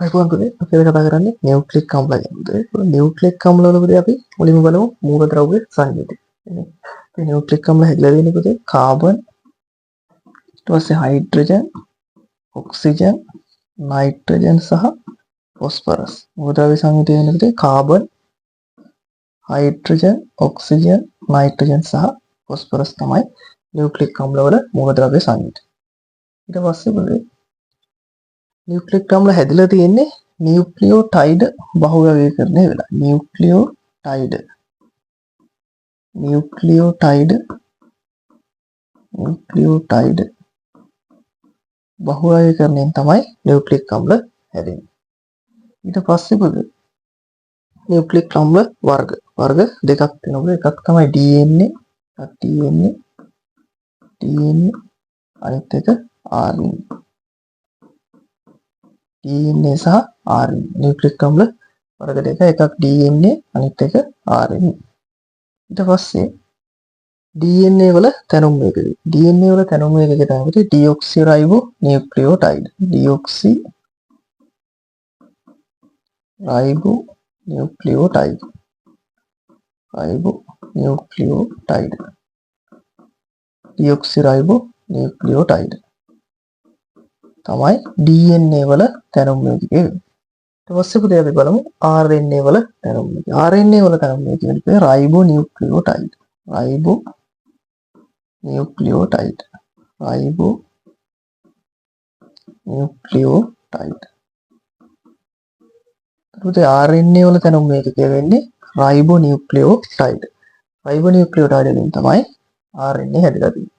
අයිපුවන්තුනේ අපි අද කතා කරන්නේ නියුක්ලික් අම්ල ගැන. නියුක්ලික් අම්ල වලදී අපි මුලින්ම බලමු මූලද්‍රව්‍ය සංයුතිය. මේ නියුක්ලික් අම්ල හැදලා තියෙන්නේ පුතේ කාබන්, ඊට පස්සේ හයිඩ්‍රජන්, ඔක්සිජන්, නයිට්‍රජන් සහ ෆොස්ෆරස්. මූලද්‍රව්‍ය සංයුතිය වෙන්නේ පුතේ කාබන්, හයිඩ්‍රජන්, ඔක්සිජන්, නයිට්‍රජන් සහ ෆොස්ෆරස් තමයි නියුක්ලික් අම්ල වල මූලද්‍රව්‍ය සංයුතිය. ඊට පස්සේ පුතේ නියුක්ලික් අම්ල හැදිලා තියෙන්නේ නියුක්ලියෝටයිඩ් බහුව්‍යවීකරණය වෙලා. නියුක්ලියෝටයිඩ් බහුව්‍යවීකරණයෙන් තමයි නියුක්ලික් අම්ල හැදෙන්නේ. ඊට පස්සේ පුතේ නියුක්ලික් අම්ල වර්ග දෙකක් තියෙනවා. එකක් තමයි DNA අනිත් එක RNA. DNA සහ RNA නියුක්ලික් අම්ල වර්ග දෙක. එකක් DNA අනිත් එක RNA. ඊට පස්සේ DNA වල තැනුම් වේගය. DNA වල තැනුම් වේගය තමයි ඩිऑක්සිරයිබෝ නියුක්ලියෝටයිඩ්. ඩිऑක්සිරයිබෝ නියුක්ලියෝටයිඩ් තමයි DNA වල තැනුම් වේගය. ඊට පස්සේ පුතේ අපි බලමු RNA වල තැනුම් වේගය. RNA වල තැනුම් වේගය කියන්නේ රයිබෝ නියුක්ලියෝටයිඩ්. පුතේ RNA වල තැනුම් වේගය වෙන්නේ රයිබෝ නියුක්ලියෝටයිඩ්. රයිබෝ නියුක්ලියෝටයිඩ් වලින් තමයි RNA හැදලා තියෙන්නේ.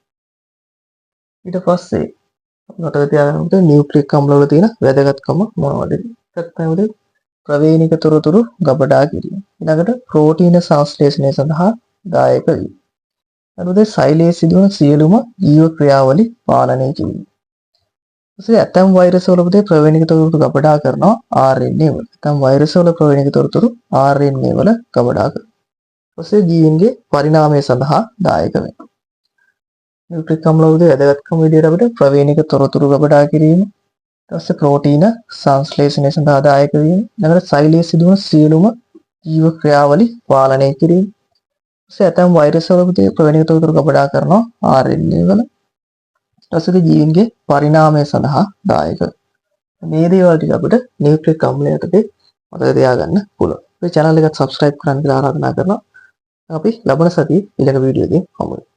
ඊට පස්සේ මතක තියාගන්න පුතේ නියුක්ලික් අම්ල වල තියෙන වැදගත්කම මොනවද? එකක් තමයි ප්‍රවේණික තොරතුරු ගබඩා කිරීම. ඊළඟට ප්‍රෝටීන සංශ්ලේෂණය සඳහා දායක වීම. ඊළඟට සෛලයේ සිදුවන සියලුම ජීව ක්‍රියාවලි පාලනය කිරීම. ඊට ඇතම් වෛරස් වල පුතේ ප්‍රවේණික තොරතුරු ගබඩා කරනවා RNA වල. ඇතම් වෛරස් වල ප්‍රවේණික තොරතුරු RNA වල ගබඩා කරනවා. ඊට ජීවීන්ගේ පරිණාමය සඳහා දායක වෙනවා. නියුක්ලික් අම්ල වල වැදගත්කම විදිහට අපිට ප්‍රවේණික තොරතුරු ගබඩා කිරීම, ඊට පස්සේ ප්‍රෝටීන සංශ්ලේෂණය සඳහා දායක වීම, ඊළඟට සෛලයේ සිදුවන සියලුම ජීව ක්‍රියාවලි පාලනය කිරීම. ඊට ඇතම් වෛරස් වල ප්‍රවේණික තොරතුරු ගබඩා කරනවා RNA වල. ඊට පස්සේ ජීවීන්ගේ පරිණාමය සඳහා දායක. මේ දේවල් ටික අපිට නියුක්ලික් අම්ලය යටතේ මතක තියාගන්න පුළුවන්. මේ channel එක subscribe කරන්න කියලා ආරාධනා කරනවා. අපි ලබන සතියේ ඊළඟ වීඩියෝ එකකින් හමු වෙමු.